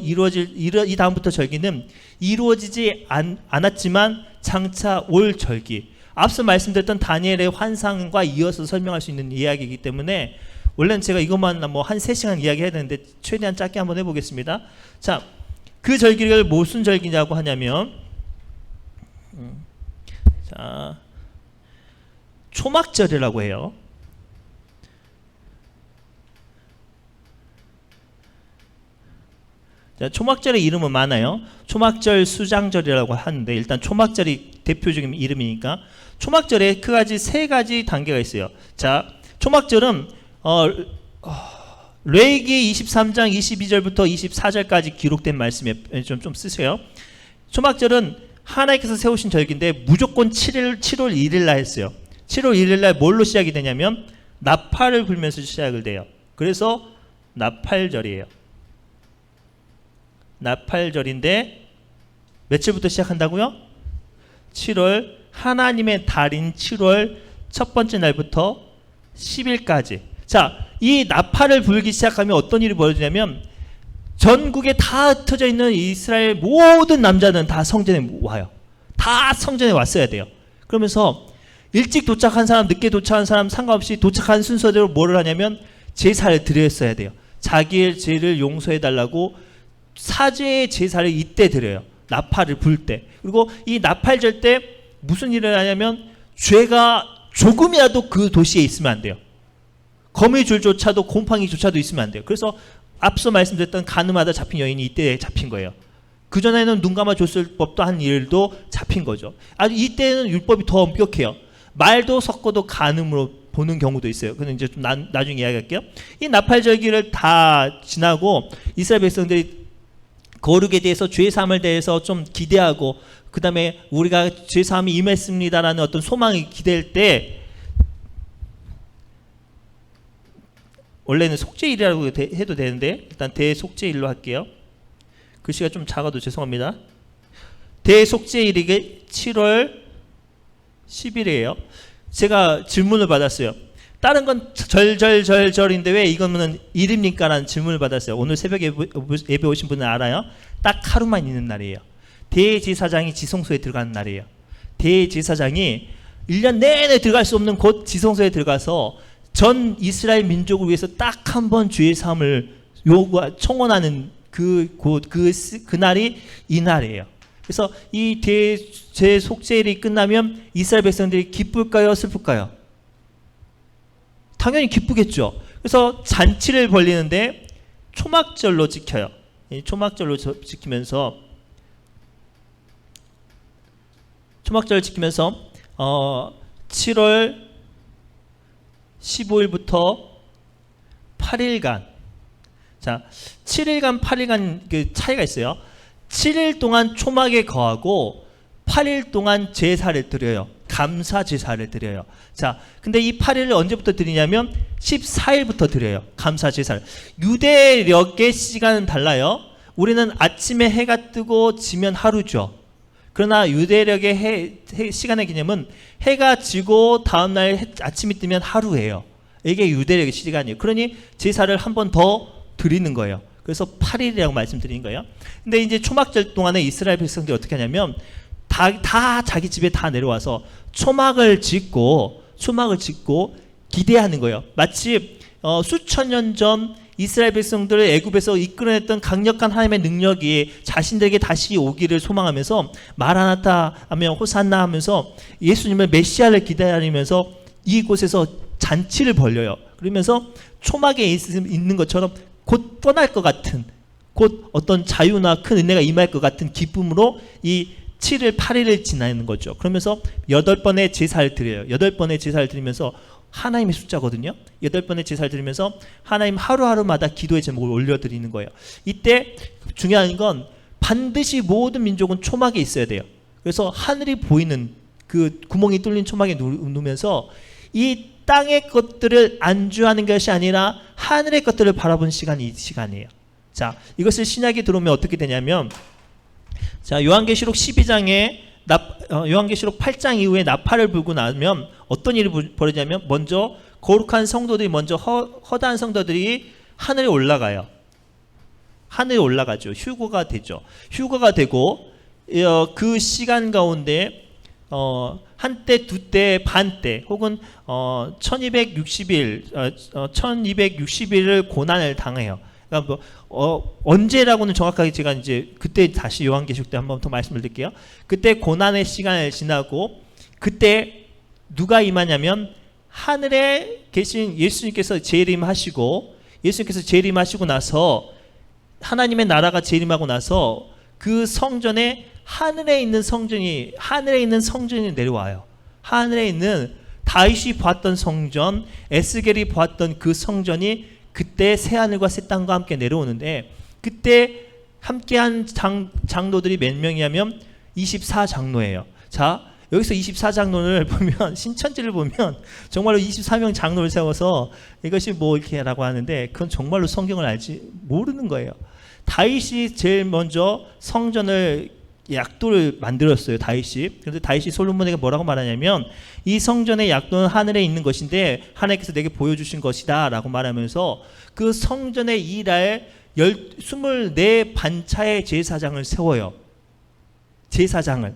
절기는 이루어지지 않았지만 장차 올 절기. 앞서 말씀드렸던 다니엘의 환상과 이어서 설명할 수 있는 이야기이기 때문에 원래는 제가 이것만 뭐 한 3시간 이야기해야 되는데 최대한 짧게 한번 해보겠습니다. 자, 그 절기를 무슨 절기냐고 하냐면 자, 초막절이라고 해요. 자, 초막절의 이름은 많아요. 초막절, 수장절이라고 하는데 일단 초막절이 대표적인 이름이니까 초막절에 세 가지 단계가 있어요. 자, 초막절은 레위기 23장 22절부터 24절까지 기록된 말씀에 좀 쓰세요. 초막절은 하나님께서 세우신 절기인데 무조건 7월 1일 날 했어요. 7월 1일 날 뭘로 시작이 되냐면 나팔을 불면서 시작을 돼요. 그래서 나팔절이에요. 나팔절인데 며칠부터 시작한다고요? 7월 하나님의 달인 7월 첫 번째 날부터 10일까지. 자, 이 나팔을 불기 시작하면 어떤 일이 벌어지냐면 전국에 다 흩어져 있는 이스라엘 모든 남자는 다 성전에 와요. 다 성전에 왔어야 돼요. 그러면서 일찍 도착한 사람, 늦게 도착한 사람 상관없이 도착한 순서대로 뭐를 하냐면 제사를 드렸어야 돼요. 자기의 죄를 용서해 달라고 사죄의 제사를 이때 드려요. 나팔을 불 때. 그리고 이 나팔절 때 무슨 일을 하냐면 죄가 조금이라도 그 도시에 있으면 안 돼요. 거미줄조차도 곰팡이조차도 있으면 안 돼요. 그래서 앞서 말씀드렸던 가늠하다 잡힌 여인이 이때 잡힌 거예요. 그전에는 눈 감아줬을 법도 한 일도 잡힌 거죠. 아주 이때는 율법이 더 엄격해요. 말도 섞어도 간음으로 보는 경우도 있어요. 그건 이제 좀 나중에 이야기할게요. 이 나팔절기를 다 지나고 이스라엘 백성들이 거룩에 대해서 죄 사함을 대해서 좀 기대하고 그 다음에 우리가 죄사함이 임했습니다라는 어떤 소망이 기댈 때, 원래는 속죄일이라고 해도 되는데 일단 대속죄일로 할게요. 글씨가 좀 작아도 죄송합니다. 대속죄일이 7월 10일이에요. 제가 질문을 받았어요. 다른 건 절인데 왜 이거는 일입니까? 라는 질문을 받았어요. 오늘 새벽에 예배 오신 분은 알아요. 딱 하루만 있는 날이에요. 대제사장이 지성소에 들어가는 날이에요. 대제사장이 1년 내내 들어갈 수 없는 곳 지성소에 들어가서 전 이스라엘 민족을 위해서 딱 한 번 주의 사함을 청원하는 그날이 이 날이에요. 그래서 이 대제속죄일이 끝나면 이스라엘 백성들이 기쁠까요? 슬플까요? 당연히 기쁘겠죠. 그래서 잔치를 벌리는데 초막절로 지켜요. 이 초막절로 지키면서 7월 15일부터 8일간, 자 7일간 8일간 그 차이가 있어요. 7일 동안 초막에 거하고 8일 동안 제사를 드려요. 감사 제사를 드려요. 자, 근데 이 8일을 언제부터 드리냐면 14일부터 드려요. 감사 제사를. 유대력의 시간은 달라요. 우리는 아침에 해가 뜨고 지면 하루죠. 그러나 유대력의 시간의 개념은 해가 지고 다음날 아침이 뜨면 하루예요. 이게 유대력의 시간이에요. 그러니 제사를 한 번 더 드리는 거예요. 그래서 8일이라고 말씀드린 거예요. 근데 이제 초막절 동안에 이스라엘 백성들이 어떻게 하냐면 다 자기 집에 다 내려와서 초막을 짓고 기대하는 거예요. 마치 수천 년 전 이스라엘 백성들을 애굽에서 이끌어냈던 강력한 하나님의 능력이 자신들에게 다시 오기를 소망하면서 마라나타 하며 호산나 하면서 예수님을 메시아를 기다리면서 이곳에서 잔치를 벌려요. 그러면서 초막에 있는 것처럼 곧 떠날 것 같은, 곧 어떤 자유나 큰 은혜가 임할 것 같은 기쁨으로 이 7일 8일을 지나는 거죠. 그러면서 8번의 제사를 드려요. 8번의 제사를 드리면서 하나님의 숫자거든요. 8번의 제사를 드리면서 하나님 하루하루마다 기도의 제목을 올려드리는 거예요. 이때 중요한 건 반드시 모든 민족은 초막에 있어야 돼요. 그래서 하늘이 보이는 그 구멍이 뚫린 초막에 누우면서 이 땅의 것들을 안주하는 것이 아니라 하늘의 것들을 바라보는 시간이 이 시간이에요. 자, 이것을 신약에 들어오면 어떻게 되냐면, 자, 요한계시록 12장에 요한계시록 8장 이후에 나팔을 불고 나면 어떤 일이 벌어지냐면, 먼저 거룩한 성도들이, 먼저 허다한 성도들이 하늘에 올라가요. 하늘에 올라가죠. 휴거가 되죠. 휴거가 되고 그 시간 가운데 한때, 두때, 반때 혹은 1260일 1260일을 고난을 당해요. 그러니까 언제라고는 정확하게 제가 이제 그때 다시 요한계시록 때 한번 더 말씀을 드릴게요. 그때 고난의 시간을 지나고 그때 누가 임하냐면 하늘에 계신 예수님께서 재림하시고, 예수님께서 재림하시고 나서 하나님의 나라가 재림하고 나서 그 성전에 하늘에 있는 성전이 내려와요. 하늘에 있는 다윗이 보았던 성전, 에스겔이 보았던 그 성전이 그때 새하늘과 새 땅과 함께 내려오는데, 그때 함께한 장로들이 몇 명이냐면 24장로예요. 자, 여기서 24장로를 보면, 신천지를 보면 정말로 24명 장로를 세워서 이것이 뭐 이렇게 라고 하는데, 그건 정말로 성경을 알지 모르는 거예요. 다윗이 제일 먼저 성전을 약도를 만들었어요. 다윗이. 그런데 다윗이 솔로몬에게 뭐라고 말하냐면, 이 성전의 약도는 하늘에 있는 것인데 하나님께서 내게 보여주신 것이다 라고 말하면서 그 성전에 일할 24반차의 제사장을 세워요. 제사장을.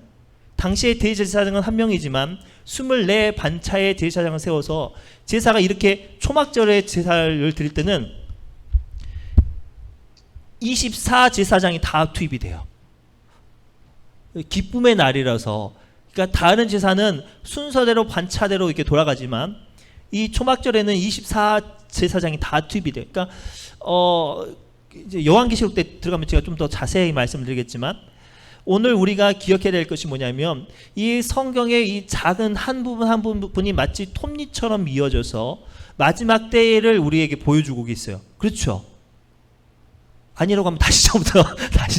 당시의 대제사장은 한 명이지만 24반차의 제사장을 세워서, 제사가 이렇게 초막절에 제사를 드릴 때는 24제사장이 다 투입이 돼요. 기쁨의 날이라서. 그러니까 다른 제사는 순서대로 반차대로 이렇게 돌아가지만 이 초막절에는 24제사장이 다 투입이 돼요. 그러니까 이제 요한계시록 때 들어가면 제가 좀 더 자세히 말씀드리겠지만, 오늘 우리가 기억해야 될 것이 뭐냐면, 이 성경의 이 작은 한 부분 한 부분이 마치 톱니처럼 이어져서 마지막 때를 우리에게 보여주고 있어요. 그렇죠? 아니라고 하면 다시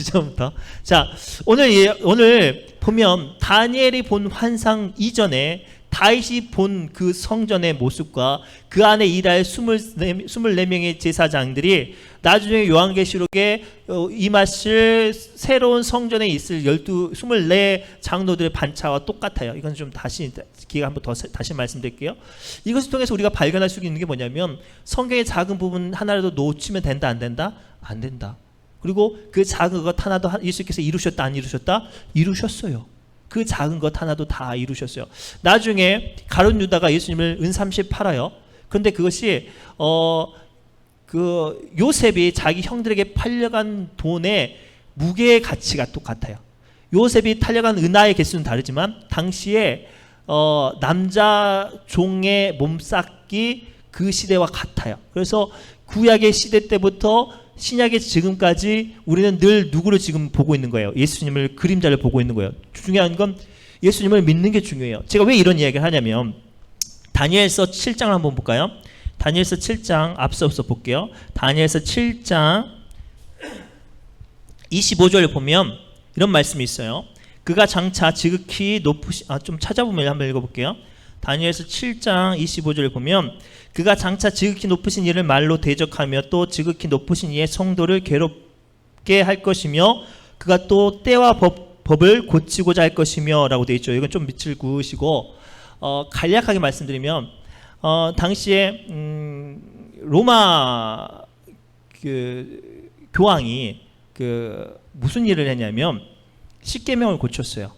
처음부터. 자, 오늘 보면 다니엘이 본 환상 이전에 다윗이 본 그 성전의 모습과 그 안에 일할 24명의 제사장들이 나중에 요한계시록에 임하실 새로운 성전에 있을 24 장로들의 반차와 똑같아요. 이건 좀 기회가 한번 더 다시 말씀드릴게요. 이것을 통해서 우리가 발견할 수 있는 게 뭐냐면 성경의 작은 부분 하나라도 놓치면 된다 안 된다? 안 된다. 그리고 그 작은 것 하나도 예수께서 이루셨다 안 이루셨다? 이루셨어요. 그 작은 것 하나도 다 이루셨어요. 나중에 가룟 유다가 예수님을 은30 팔아요. 그런데 그것이 그 요셉이 자기 형들에게 팔려간 돈의 무게의 가치가 똑같아요. 요셉이 팔려간 은하의 개수는 다르지만 당시에 남자 종의 몸삭기 그 시대와 같아요. 그래서 구약의 시대 때부터 신약의 지금까지 우리는 늘 누구를 지금 보고 있는 거예요? 예수님을, 그림자를 보고 있는 거예요. 중요한 건 예수님을 믿는 게 중요해요. 제가 왜 이런 이야기를 하냐면 다니엘서 7장을 한번 볼까요? 다니엘서 7장 앞서서 볼게요. 다니엘서 7장 25절 보면 이런 말씀이 있어요. 그가 장차 지극히 높으신 좀 찾아보면 한번 읽어볼게요. 다니엘서 7장 25절 보면 그가 장차 지극히 높으신 이를 말로 대적하며 또 지극히 높으신 이의 성도를 괴롭게 할 것이며 그가 또 때와 법을 고치고자 할 것이며 라고 되어 있죠. 이건 좀 밑을 그으시고 간략하게 말씀드리면 당시에 로마 그 교황이 무슨 일을 했냐면 십계명을 고쳤어요.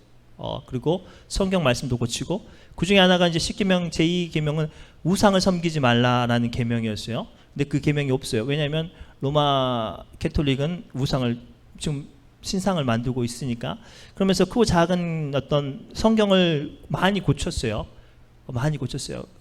그리고 성경 말씀도 고치고 그 중에 하나가 이제 십계명 제2계명은 우상을 섬기지 말라라는 계명이었어요. 근데 그 계명이 없어요. 왜냐하면 로마 캐톨릭은 우상을 지금 신상을 만들고 있으니까. 그러면서 크고 작은 어떤 성경을 많이 고쳤어요.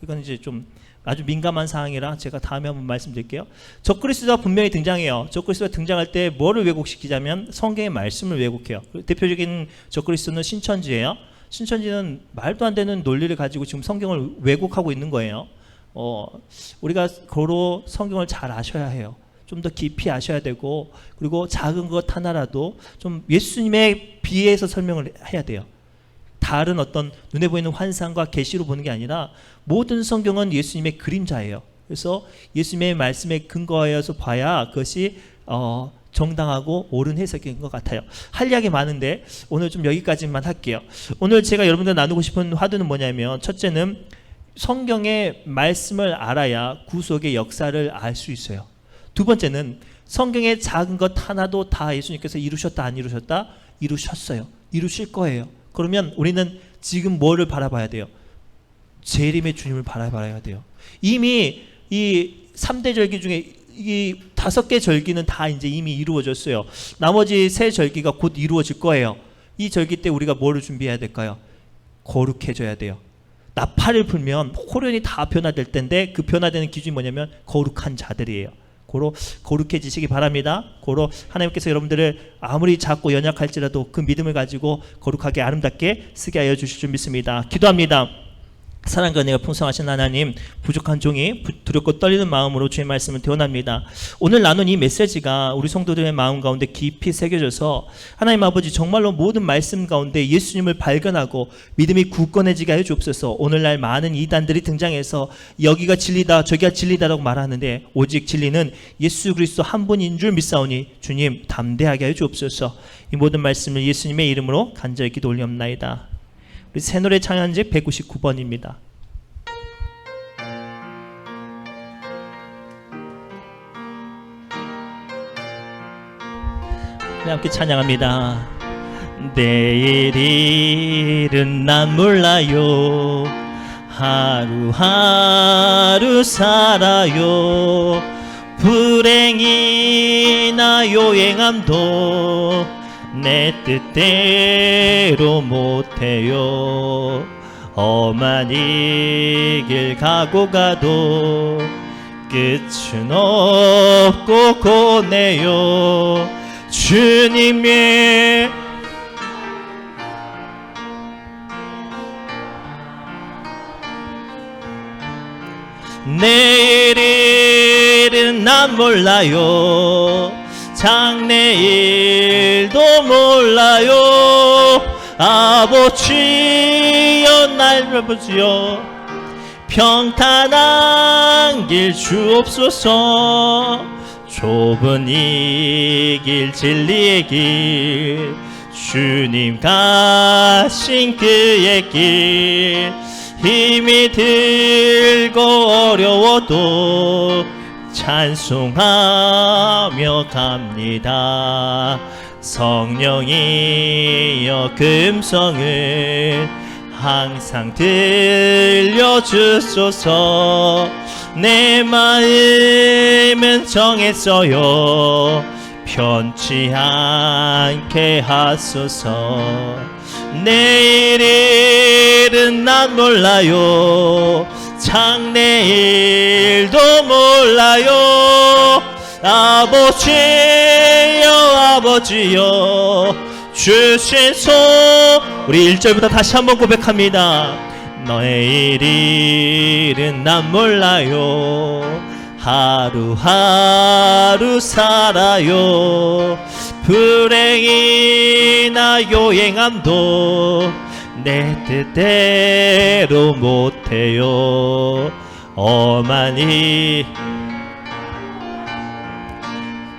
이건 이제 좀 아주 민감한 사항이라 제가 다음에 한번 말씀드릴게요. 적그리스도가 분명히 등장해요. 적그리스도가 등장할 때 뭐를 왜곡시키자면 성경의 말씀을 왜곡해요. 대표적인 적그리스도는 신천지예요. 신천지는 말도 안 되는 논리를 가지고 지금 성경을 왜곡하고 있는 거예요. 우리가 고로 성경을 잘 아셔야 해요. 좀 더 깊이 아셔야 되고, 그리고 작은 것 하나라도 좀 예수님에 비해서 설명을 해야 돼요. 다른 어떤 눈에 보이는 환상과 계시로 보는 게 아니라 모든 성경은 예수님의 그림자예요. 그래서 예수님의 말씀에 근거하여서 봐야 그것이 정당하고 옳은 해석인 것 같아요. 할 이야기 많은데 오늘 좀 여기까지만 할게요. 오늘 제가 여러분들 나누고 싶은 화두는 뭐냐면, 첫째는 성경의 말씀을 알아야 구속의 역사를 알 수 있어요. 두 번째는 성경의 작은 것 하나도 다 예수님께서 이루셨다 안 이루셨다? 이루셨어요. 이루실 거예요. 그러면 우리는 지금 뭐를 바라봐야 돼요? 재림의 주님을 바라봐야 돼요. 이미 이 3대 절기 중에 이 5개 절기는 다 이제 이미 이루어졌어요. 나머지 3 절기가 곧 이루어질 거예요. 이 절기 때 우리가 뭐를 준비해야 될까요? 거룩해져야 돼요. 나팔을 불면 호련이 다 변화될 텐데 그 변화되는 기준이 뭐냐면 거룩한 자들이에요. 고로 거룩해지시기 바랍니다. 고로 하나님께서 여러분들을 아무리 작고 연약할지라도 그 믿음을 가지고 거룩하게 아름답게 쓰게 하여 주실 줄 믿습니다. 기도합니다. 사랑과 은혜가 풍성하신 하나님, 부족한 종이 두렵고 떨리는 마음으로 주의 말씀을 대원합니다. 오늘 나눈 이 메시지가 우리 성도들의 마음 가운데 깊이 새겨져서 하나님 아버지 정말로 모든 말씀 가운데 예수님을 발견하고 믿음이 굳건해지게 하여 주옵소서. 오늘날 많은 이단들이 등장해서 여기가 진리다 저기가 진리다라고 말하는데 오직 진리는 예수 그리스도 한 분인 줄 믿사오니 주님 담대하게 하여 주옵소서. 이 모든 말씀을 예수님의 이름으로 간절히 기도 올리옵나이다. 우리 새노래 찬양지 199번입니다. 함께 찬양합니다. 내일 일은 난 몰라요. 하루하루 살아요. 불행이나 요행함도 내 뜻대로 못해요. 험한 이 길 가고 가도 끝은 없고 고네요. 주님의 내일 일은 난 몰라요. 장래일도 몰라요. 아버지여 날 아버지여 평탄한 길 주옵소서. 좁은 이 길 진리의 길 주님 가신 그의 길 힘이 들고 어려워도 찬송하며 갑니다. 성령이여 금성을 항상 들려주소서. 내 마음은 정했어요. 편치 않게 하소서. 내일은 난 몰라요. 장래일도 몰라요. 아버지여 아버지여 주신 손. 우리 1절부터 다시 한번 고백합니다. 너의 일은 난 몰라요. 하루하루 살아요. 불행이나 요행함도 내 뜻대로 못해요. 어머니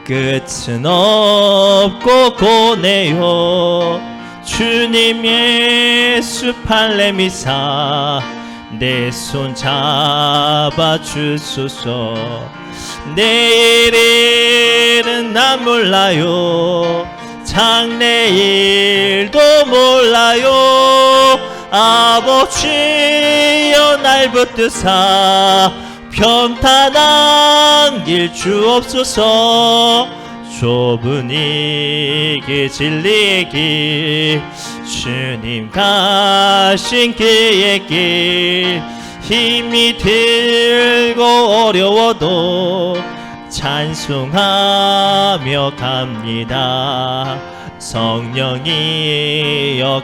끝은 없고 고뇌요. 주님 예수 팔레미사 내 손 잡아 주소서. 내일은 난 몰라요. 장래일도 몰라요. 아버지여 날 붙드사 평탄한 길 주옵소서. 좁은 이 길 진리의 길 주님 가신 그의 길 힘이 들고 어려워도 찬송하며 갑니다. 성령이여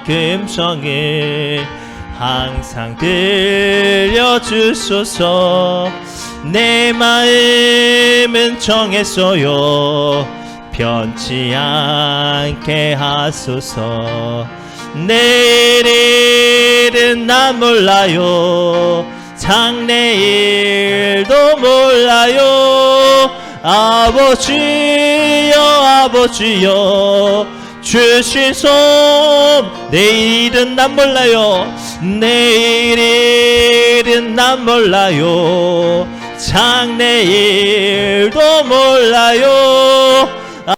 금성을 항상 들려주소서. 내 마음은 정했어요. 편치 않게 하소서. 내일은 난 몰라요. 장래일도 몰라요. 아버지여 아버지여 주신 손. 내일은 난 몰라요. 내일은 난 몰라요. 장래일도 몰라요.